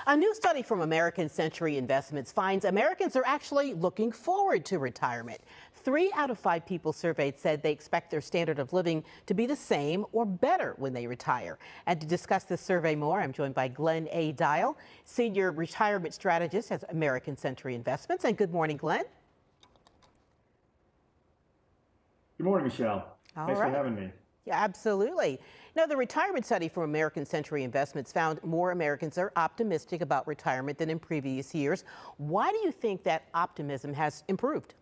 A new study from American Century Investments finds Americans are actually looking forward to retirement. 3 out of 5 people surveyed said they expect their standard of living to be the same or better when they retire. And to discuss this survey more, I'm joined by Glenn A. Dial, Senior Retirement Strategist at American Century Investments. And good morning, Glenn. Good morning, Michelle. Thanks for having me. Yeah, absolutely. Now, the retirement study from American Century Investments found more Americans are optimistic about retirement than in previous years. Why do you think that optimism has improved?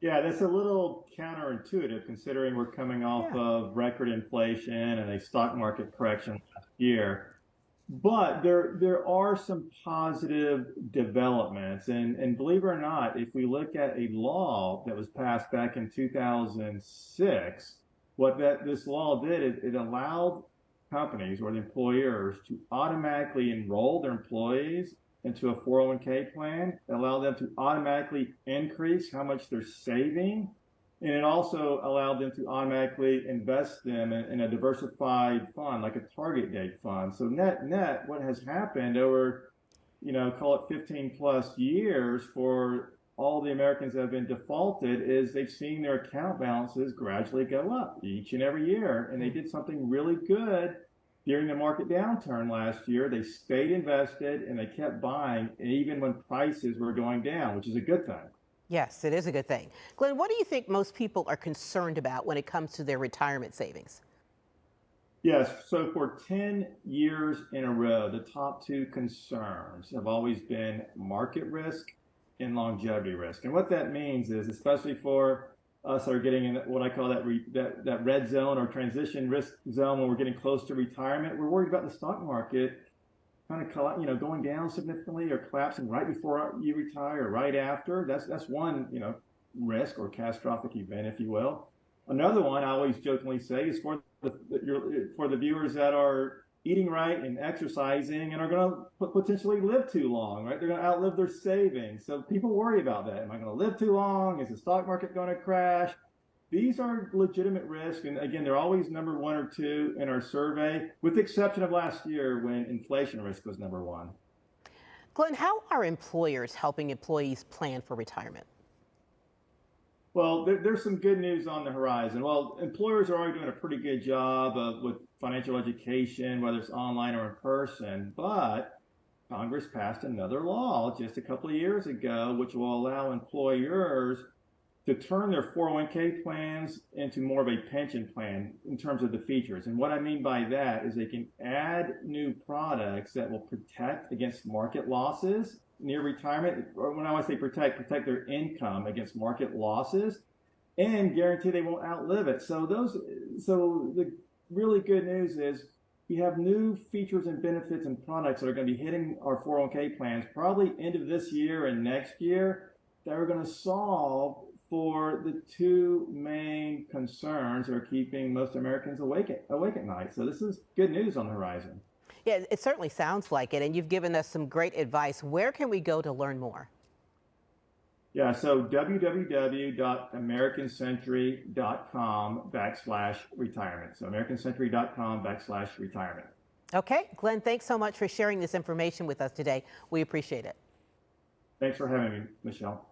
Yeah, that's a little counterintuitive considering we're coming off of record inflation and a stock market correction last year. But there are some positive developments. And believe it or not, if we look at a law that was passed back in 2006, what this law did is it allowed companies or the employers to automatically enroll their employees into a 401k plan. It allowed them to automatically increase how much they're saving. And it also allowed them to automatically invest them in a diversified fund, like a target date fund. So net, what has happened over, call it 15 plus years for all the Americans that have been defaulted is they've seen their account balances gradually go up each and every year. And they did something really good during the market downturn last year. They stayed invested and they kept buying even when prices were going down, which is a good thing. Yes, it is a good thing. Glenn, what do you think most people are concerned about when it comes to their retirement savings? Yes, so for 10 years in a row, the top 2 concerns have always been market risk and longevity risk. And what that means is, especially for us that are getting in what I call that red zone or transition risk zone when we're getting close to retirement, we're worried about the stock market kind of going down significantly or collapsing right before you retire or right after. That's one risk or catastrophic event, if you will. Another one I always jokingly say is for the viewers that are eating right and exercising and are going to potentially live too long, right? They're going to outlive their savings. So people worry about that. Am I going to live too long? Is the stock market going to crash? These are legitimate risks, and again, they're always number 1 or 2 in our survey, with the exception of last year when inflation risk was number 1. Glenn, how are employers helping employees plan for retirement? Well, there's some good news on the horizon. Well, employers are already doing a pretty good job with financial education, whether it's online or in person, but Congress passed another law just a couple of years ago, which will allow employers to turn their 401k plans into more of a pension plan in terms of the features. And what I mean by that is they can add new products that will protect against market losses near retirement, or when I want to say protect their income against market losses and guarantee they won't outlive it. So the really good news is we have new features and benefits and products that are going to be hitting our 401k plans probably end of this year and next year that are going to solve for the 2 main concerns that are keeping most Americans awake at night. So this is good news on the horizon. Yeah, it certainly sounds like it, and you've given us some great advice. Where can we go to learn more? Yeah, so www.americancentury.com/retirement. So americancentury.com/retirement. Okay, Glenn, thanks so much for sharing this information with us today. We appreciate it. Thanks for having me, Michelle.